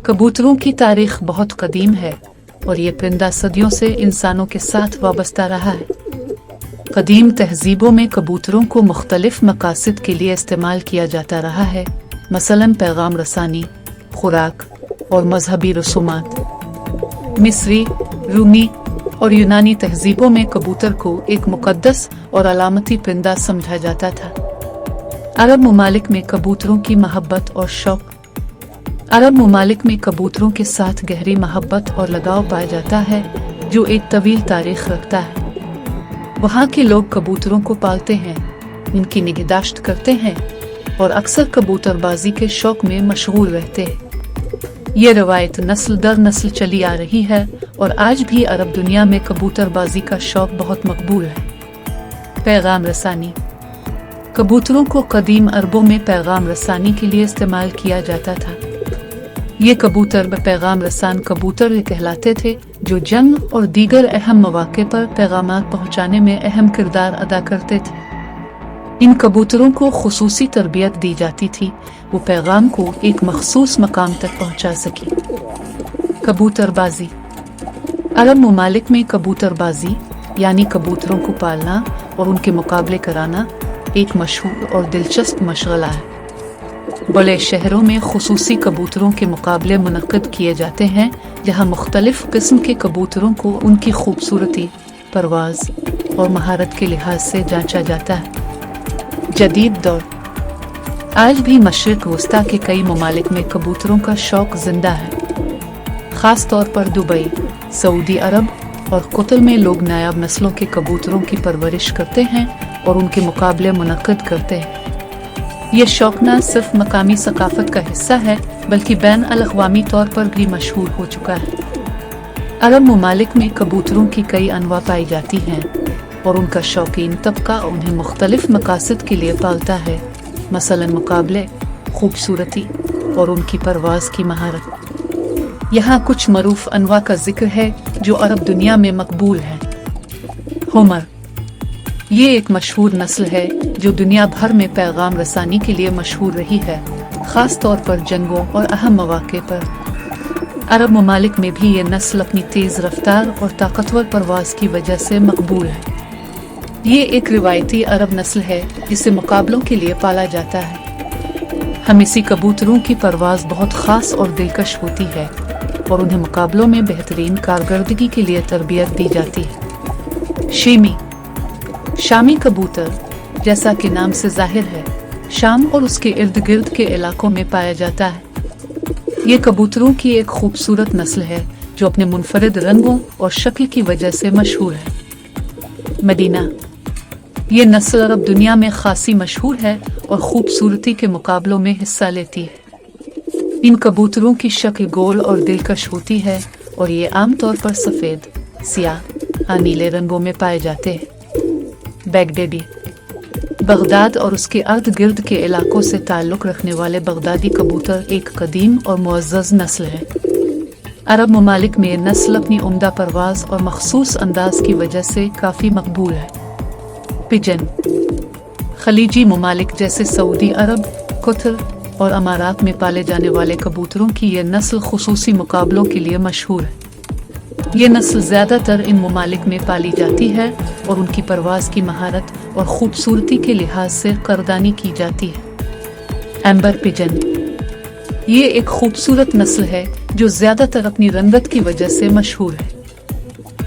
कबूतरों की तारीख बहुत कदीम है और ये परिंदा सदियों से इंसानों के साथ वाबस्ता रहा है। कदीम तहजीबों में कबूतरों को मुख्तलिफ मकासद के लिए इस्तेमाल किया जाता रहा है, मसलन पैगाम रसानी, खुराक और मजहबी रसूमात। मिस्री, रूमी और यूनानी तहजीबों में कबूतर को एक मुकद्दस और अलामती परिंदा समझा जाता था। अरब ममालिक में कबूतरों की मोहब्बत और शौक अरब ममालिक में कबूतरों के साथ गहरी मोहब्बत और लगाव पाया जाता है, जो एक तवील तारीख रखता है। वहाँ के लोग कबूतरों को पालते हैं, उनकी निगहदाश्त करते हैं और अक्सर कबूतरबाजी के शौक में मशगूल रहते हैं। ये रवायत नस्ल दर नस्ल चली आ रही है और आज भी अरब दुनिया में कबूतरबाजी का शौक बहुत मकबूल है। पैगाम रसानी कबूतरों को कदीम अरबों में पैगाम रसानी के लिए इस्तेमाल किया जाता था। ये कबूतर पैगाम रसान कबूतर कहलाते थे, जो जंग और दीगर अहम मौके पर पैगामात पहुंचाने में अहम किरदार अदा करते थे। इन कबूतरों को खुसूसी तरबियत दी जाती थी, वो पैगाम को एक मखसूस मकाम तक पहुंचा सके। कबूतरबाजी अरब ममालिक में कबूतरबाजी यानी कबूतरों को पालना और उनके मुकाबले कराना एक मशहूर और दिलचस्प मशगला है। बड़े शहरों में खुसूसी कबूतरों के मुकाबले मुनक्किद किए जाते हैं, जहां मुख्तलिफ किस्म के कबूतरों को उनकी खूबसूरती, परवाज और महारत के लिहाज से जांचा जाता है। जदीद दौर आज भी मशरिक वस्ता के कई ममालिक में कबूतरों का शौक जिंदा है। खास तौर पर दुबई, सऊदी अरब और कतर में लोग नायाब नस्लों के कबूतरों की परवरिश करते हैं और उनके मुकाबले मुनक्किद करते हैं। ये शौक न सिर्फ मकामी सकाफत का हिस्सा है, बल्कि बैन अल-अक़वामी तौर पर भी मशहूर हो चुका है। अरब ममालिक में कबूतरों की कई अनवा पाई जाती हैं और उनका शौकीन तबका उन्हें मुख्तलिफ मकासद के लिए पालता है, मसलन मुकाबले, खूबसूरती और उनकी परवाज की महारत। यहाँ कुछ मरूफ अनवा का जिक्र है जो अरब दुनिया में मकबूल है। होमर ये एक मशहूर नस्ल है जो दुनिया भर में पैगाम रसानी के लिए मशहूर रही है, खास तौर पर जंगों और अहम मौके पर। अरब ममालिक में भी ये नस्ल अपनी तेज़ रफ्तार और ताकतवर परवाज की वजह से मकबूल है। ये एक रिवायती अरब नस्ल है जिसे मुकाबलों के लिए पाला जाता है। हमीसी कबूतरों की परवाज बहुत खास और दिलकश होती है और उन्हें मुकाबलों में बेहतरीन कारकर्दगी के लिए तरबियत दी जाती है। शीमी शामी कबूतर, जैसा कि नाम से जाहिर है, शाम और उसके इर्द गिर्द के इलाकों में पाया जाता है। ये कबूतरों की एक खूबसूरत नस्ल है जो अपने मुनफरिद रंगों और शक्ल की वजह से मशहूर है। मदीना ये नस्ल अरब दुनिया में खासी मशहूर है और खूबसूरती के मुकाबलों में हिस्सा लेती है। इन कबूतरों की शक्ल गोल और दिलकश होती है और ये आमतौर पर सफ़ेद, सियाह, नीले रंगों में पाए जाते हैं। बगदादी बगदाद और उसके अर्द गिर्द के इलाकों से ताल्लुक़ रखने वाले बगदादी कबूतर एक कदीम और मुअज़्ज़ज़ नस्ल है। अरब ममालिक में नस्ल अपनी उम्दा परवाज और मखसूस अंदाज की वजह से काफ़ी मकबूल है। पिजन खलीजी ममालिक जैसे सऊदी अरब, कतर और अमारात में पाले जाने वाले कबूतरों की यह नस्ल खुसूसी मुकाबलों के लिए मशहूर है। ये नस्ल ज़्यादातर इन ममालिक में पाली जाती है और उनकी परवाज की महारत और खूबसूरती के लिहाज से कदरदानी की जाती है। एम्बर पिजन ये एक खूबसूरत नस्ल है जो ज़्यादातर अपनी रंगत की वजह से मशहूर है।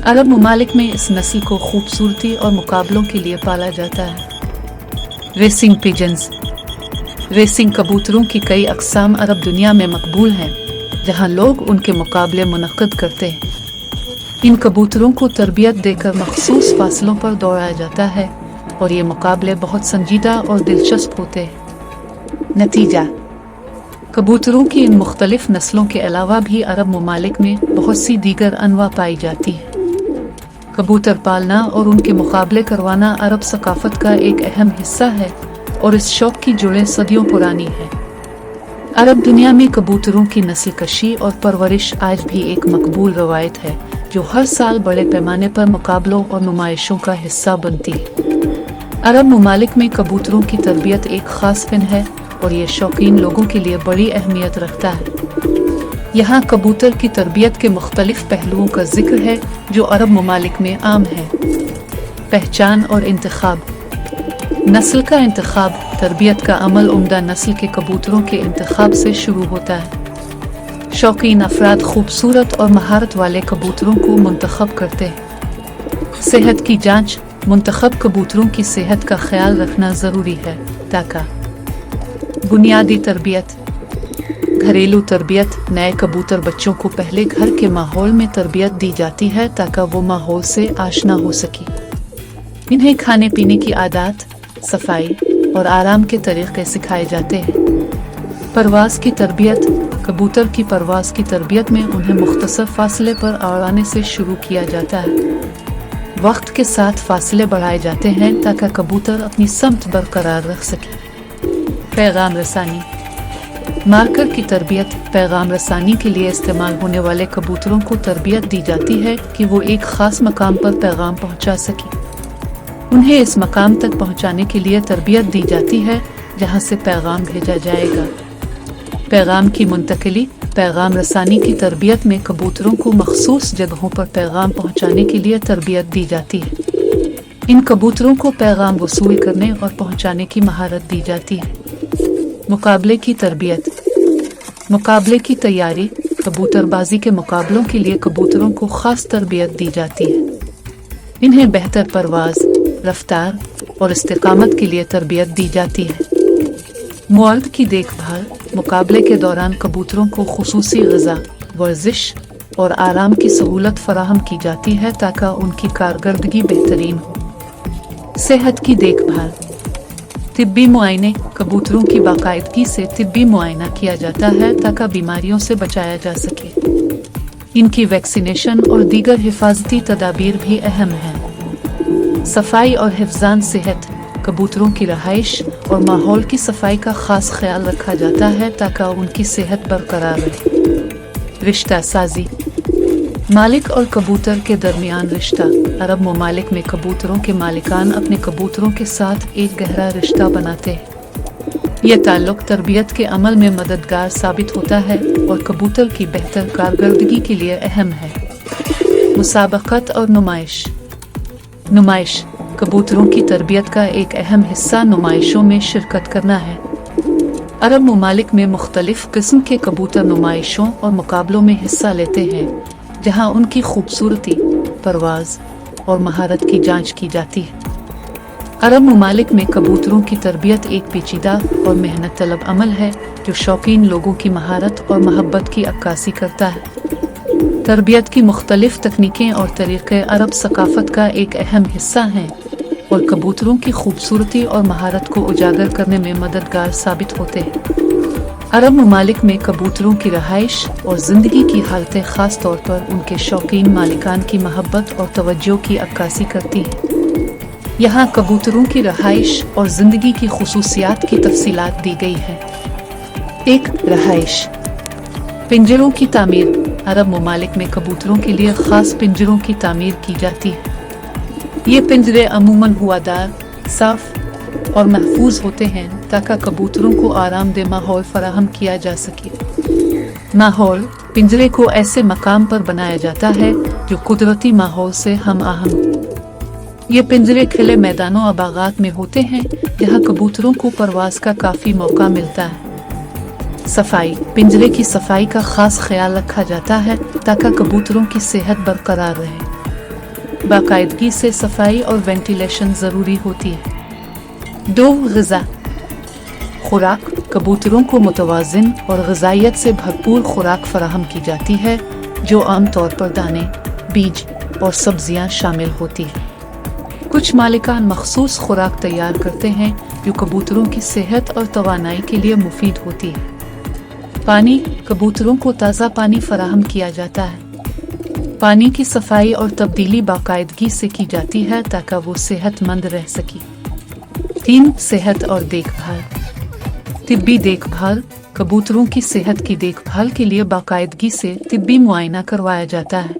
अरब ममालिक में इस नस्ल को खूबसूरती और मुकाबलों के लिए पाला जाता है। रेसिंग पिजन्स रेसिंग कबूतरों की कई अक़साम अरब दुनिया में मकबूल हैं, जहां लोग उनके मुकाबले मुनक्किद करते हैं। इन कबूतरों को तरबियत देकर मखसूस फासलों पर दौड़ाया जाता है और ये मुकाबले बहुत संजीदा और दिलचस्प होते हैं। नतीजा कबूतरों की इन मुख्तलिफ नस्लों के अलावा भी अरब ममालिक में बहुत सी दीगर अनवा पाई जाती है। कबूतर पालना और उनके मुकाबले करवाना अरब सकाफत का एक अहम हिस्सा है और इस शौक की जुड़ें सदियों पुरानी है। अरब दुनिया में कबूतरों की नस्ल कशी और परवरिश आज भी एक मकबूल रवायत है जो हर साल बड़े पैमाने पर मुकाबलों और नुमाइशों का हिस्सा बनती है। अरब ममालिक में कबूतरों की तरबियत एक खास फन है और ये शौकीन लोगों के लिए बड़ी अहमियत रखता है। यहाँ कबूतर की तरबियत के मुख्तलिफ पहलुओं का जिक्र है जो अरब ममालिक में आम है। पहचान और इंतखाब। नस्ल का इंतखाब, तरबियत का अमल उम्दा नस्ल के कबूतरों के इंतखाब से शुरू होता है। शौकीन अफराद खूबसूरत और महारत वाले कबूतरों को मुंतखब करते हैं। सेहत की जांच, मुंतखब कबूतरों की सेहत का ख्याल रखना ज़रूरी है ताकि बुनियादी तरबियत। घरेलू तरबियत, नए कबूतर बच्चों को पहले घर के माहौल में तरबियत दी जाती है ताकि वो माहौल से आशना हो सके। इन्हें खाने पीने की आदत, सफाई और आराम के तरीक़े सिखाए जाते हैं। परवाज़ की तरबियत, कबूतर की परवाज़ की तरबियत में उन्हें मुख्तसर फासले पर उड़ाने से शुरू किया जाता है। वक्त के साथ फासले बढ़ाए जाते हैं ताकि कबूतर अपनी समत बरकरार रख सके। पैगाम रसानी। मार्कर की तरबियत, पैगाम रसानी के लिए इस्तेमाल होने वाले कबूतरों को तरबियत दी जाती है कि वो एक ख़ास मकाम पर पैगाम पहुंचा सके। उन्हें इस मकाम तक पहुंचाने के लिए तरबियत दी जाती है जहां से पैगाम भेजा जाएगा। पैगाम की मुंतकिली, पैगाम रसानी की तरबियत में कबूतरों को मखसूस जगहों पर पैगाम पहुंचाने के लिए तरबियत दी जाती है। इन कबूतरों को पैगाम वसूल करने और पहुंचाने की महारत दी जाती है। मुकाबले की तरबियत। मुकाबले की तैयारी, कबूतरबाजी के मुकाबलों के लिए कबूतरों को ख़ास तरबियत दी जाती है। इन्हें बेहतर परवाज़, रफ्तार और इस्तिकामत के लिए तरबियत दी जाती है। मुआद की देखभाल, मुकाबले के दौरान कबूतरों को खुसूसी ग़िज़ा, वर्जिश और आराम की सहूलत फराहम की जाती है ताकि उनकी कारकर्दगी बेहतरीन हो। सेहत की देखभाल। तिब्बी मुआयने, कबूतरों की बाकायदगी से तिब्बी मुआयना किया जाता है ताकि बीमारियों से बचाया जा सके। इनकी वैक्सीनेशन और दीगर हिफाजती तदाबीर भी अहम हैं। सफाई और हिफ्ज़ान सेहत, कबूतरों की रहाइश और माहौल की सफाई का ख़ास ख्याल रखा जाता है ताकि उनकी सेहत बरकरार रहे। रिश्ता साजी। मालिक और कबूतर के दरमियान रिश्ता। अरब ममालिक में कबूतरों के मालिकान अपने कबूतरों के साथ एक गहरा रिश्ता बनाते हैं। यह ताल्लुक तरबियत के अमल में मददगार साबित होता है और कबूतर की बेहतर कारकर्दगी के लिए अहम है। मुसाबक़त और नुमाइश। नुमाइश, कबूतरों की तरबियत का एक अहम हिस्सा नुमाइशों में शिरकत करना है। अरब ममालिक में मुख्तलिफ किस्म के कबूतर नुमाइशों और मुकाबलों में हिस्सा लेते हैं जहां उनकी खूबसूरती, परवाज़ और महारत की जांच की जाती है। अरब ममालिक में कबूतरों की तरबियत एक पेचीदा और मेहनत तलब अमल है जो शौकीन लोगों की महारत और मोहब्बत की अक्कासी करता है। तरबियत की मुख्तलिफ तकनीकें और तरीक़े अरब सकाफ़त का एक अहम हिस्सा हैं और कबूतरों की खूबसूरती और महारत को उजागर करने में मददगार साबित होते हैं। अरब ममालिक में कबूतरों की रहाइश और ज़िंदगी की हालतें ख़ास तौर पर उनके शौकीन मालिकान की महब्बत और तवज्जो की अक्कासी करती हैं। यहाँ कबूतरों की रहाइश और ज़िंदगी की खुसूसियात की तफसीलात दी गई है। 1. रहाइश। पिंजरों की तामीर। अरब ममालिक में कबूतरों के लिए ख़ास पिंजरों की तामीर की जाती है। ये पिंजरे अमूमन हवादार, साफ और महफूज होते हैं ताकि कबूतरों को आरामदेह माहौल फराहम किया जा सके। माहौल, पिंजरे को ऐसे मकाम पर बनाया जाता है जो कुदरती माहौल से हम आहंग। ये पिंजरे खुले मैदानों और बागात में होते हैं जहाँ कबूतरों को परवाज़ का काफ़ी मौका मिलता है। सफाई, पिंजरे की सफाई का ख़ास ख्याल रखा जाता है ताकि कबूतरों की सेहत बरकरार रहे। बाकायदगी से सफाई और वेंटिलेशन ज़रूरी होती है। 2. ग़िज़ा। खुराक, कबूतरों को मुतवाज़िन और ग़िज़ाइयत से भरपूर खुराक फराहम की जाती है जो आम तौर पर दाने, बीज और सब्जियां शामिल होती है। कुछ मालिकान मखसूस खुराक तैयार करते हैं जो कबूतरों की सेहत और तवानाई के लिए मुफीद होती है। पानी, कबूतरों को ताज़ा पानी फराहम किया जाता है। पानी की सफाई और तब्दीली बाकायदगी से की जाती है ताकि वो सेहतमंद रह सके। 3. सेहत और देखभाल। तिब्बी देखभाल, कबूतरों की सेहत की देखभाल के लिए बाकायदगी से तिब्बी मुआयना करवाया जाता है।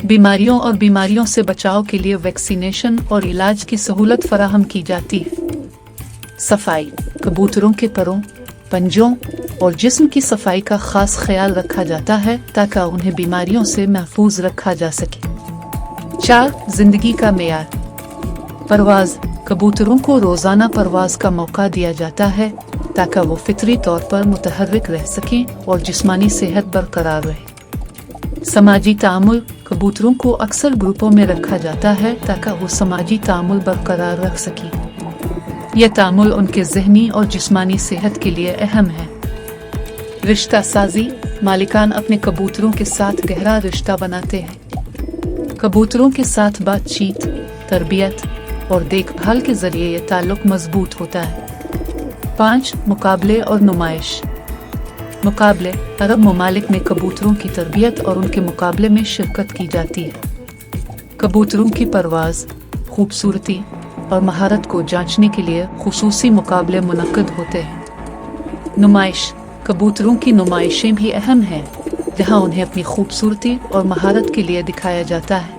बीमारियों और बीमारियों से बचाव के लिए वैक्सीनेशन और इलाज की सहूलत फराहम की जाती है। सफाई, कबूतरों के परों, पंजों और जिस्म की सफाई का खास ख्याल रखा जाता है ताकि उन्हें बीमारियों से महफूज रखा जा सके। 4. जिंदगी का मेयार। परवाज़। कबूतरों को रोज़ाना परवाज़ का मौका दिया जाता है ताकि वो फितरी तौर पर मुतहर्रिक रह सकें और जिस्मानी सेहत बरकरार रहे। समाजी तामुल। कबूतरों को अक्सर ग्रुपों में रखा जाता है ताकि वो समाजी तामुल बरकरार रख सकें। यह तामुल उनके ज़हनी और जिस्मानी सेहत के लिए अहम है। रिश्ता साजी। मालिकान अपने कबूतरों के साथ गहरा रिश्ता बनाते हैं। कबूतरों के साथ बातचीत, तरबियत और देखभाल के जरिए यह ताल्लुक मजबूत होता है। 5. मुकाबले और नुमाइश। मुकाबले। अरब ममालिक में कबूतरों की तरबियत और उनके मुकाबले में शिरकत की जाती है। कबूतरों की परवाज़, खूबसूरती और महारत को जांचने के लिए खुसूसी मुकाबले मुनक्कद होते हैं। नुमाइश। कबूतरों की नुमाइशें भी अहम हैं जहां उन्हें अपनी खूबसूरती और महारत के लिए दिखाया जाता है।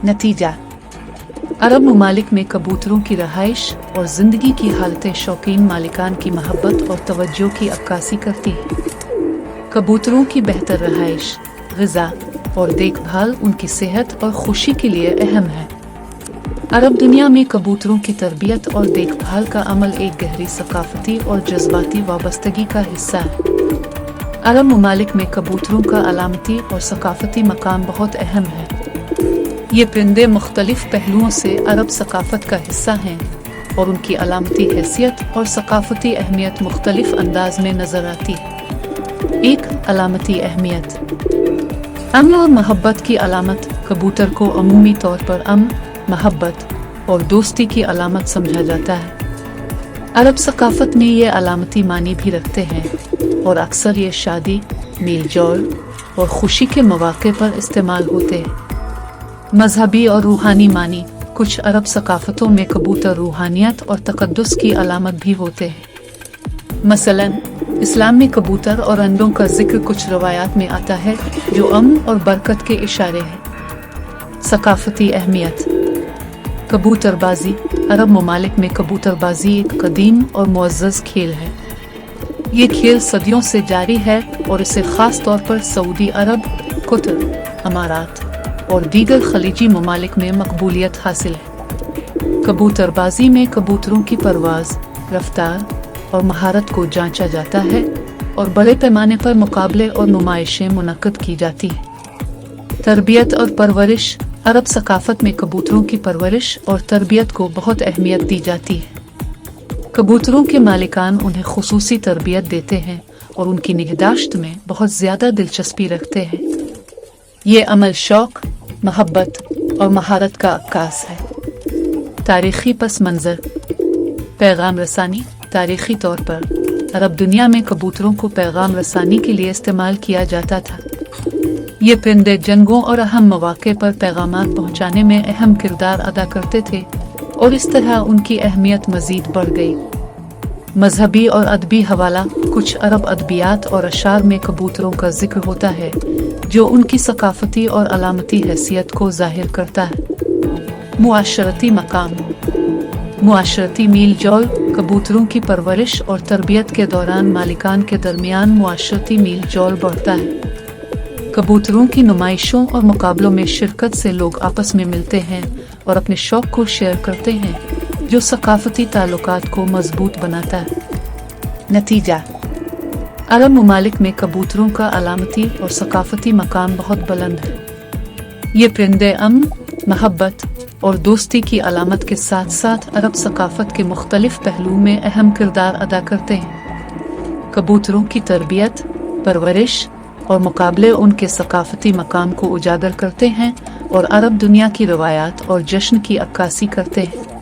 नतीजा। अरब ममालिक में कबूतरों की रहाइश और ज़िंदगी की हालतें शौकीन मालिकान की महब्बत और तवज्जो की अक्कासी करती है। कबूतरों की बेहतर रहाइश, ग़िज़ा और देखभाल उनकी सेहत और खुशी के लिए अहम है। अरब दुनिया में कबूतरों की तरबियत और देखभाल का अमल एक गहरी सकाफती और जज्बाती वाबस्तगी का हिस्सा है। अरब ममालिक में कबूतरों का अलामती और सकाफती मकाम बहुत अहम है। ये परिंदे मुख्तलिफ पहलुओं से अरब सकाफत का हिस्सा हैं और उनकी अलामती हैसियत और सकाफती अहमियत मुख्तलिफ अंदाज में नजर आती है। 1. अलामती अहमियत। अमन और मोहब्बत की अलामत। कबूतर को अमूमी तौर पर अमन, मोहब्बत और दोस्ती की अलामत समझा जाता है। अरब सकाफत में ये अलामती मानी भी रखते हैं और अक्सर ये शादी, मेलजोल और खुशी के मौके पर इस्तेमाल होते हैं। मजहबी और रूहानी मानी। कुछ अरब सकाफतों में कबूतर रूहानियत और तकद्दुस की अलामत भी होते हैं। मसलन इस्लाम में कबूतर और अंडों का जिक्र कुछ रवायात में आता है जो अमन और बरकत के इशारे हैं। सकाफती अहमियत। कबूतरबाजी। अरब ममालिक में कबूतरबाजी एक कदीम और मुअज़्ज़ज़ खेल है। ये खेल सदियों से जारी है और इसे ख़ास तौर पर सऊदी अरब, कतर, अमारात और दीगर खलीजी ममालिक में मकबूलियत हासिल है। कबूतरबाजी में कबूतरों की परवाज़, रफ्तार और महारत को जांचा जाता है और बड़े पैमाने पर मुकाबले और नुमाइशें मुनक्कद की जाती हैं। तरबियत और परवरिश। अरब सकाफत में कबूतरों की परवरिश और तरबियत को बहुत अहमियत दी जाती है। कबूतरों के मालिकान उन्हें खुसूसी तरबियत देते हैं और उनकी निगहदाश्त में बहुत ज़्यादा दिलचस्पी रखते हैं। ये अमल शौक, मोहब्बत और महारत का अक्कास है। तारीख़ी पस मंज़र। पैगाम रसानी। तारीख़ी तौर पर अरब दुनिया में कबूतरों को पैगाम रसानी के लिए इस्तेमाल किया जाता था। ये परिंदे जंगों और अहम मौक़े पर पैगामात पहुँचाने में अहम किरदार अदा करते थे और इस तरह उनकी अहमियत मज़ीद बढ़ गई। मजहबी और अदबी हवाला। कुछ अरब अदबियात और अशार में कबूतरों का जिक्र होता है जो उनकी सकाफती और अलामती हैसियत को ज़ाहिर करता है। मुआशरती मकाम। मुआशरती मील जोल। कबूतरों की परवरिश और तरबियत के दौरान मालिकान के दरमियान मुआशरती मील जोल बढ़ता है। कबूतरों की नुमाइशों और मुकाबलों में शिरकत से लोग आपस में मिलते हैं और अपने शौक को शेयर करते हैं जो सकाफती ताल्लुकात को मजबूत बनाता है। नतीजा। अरब ममालिक में कबूतरों का अलामती और सकाफती मकाम बहुत बुलंद है। ये परिंदे अमन, मोहब्बत और दोस्ती की अलामत के साथ साथ अरब सकाफत के मुख्तलिफ पहलुओं में अहम किरदार अदा करते हैं। कबूतरों की तरबियत, परवरिश और मुकाबले उनके सकाफती मकाम को उजागर करते हैं और अरब दुनिया की रवायात और जश्न की अक्कासी करते हैं।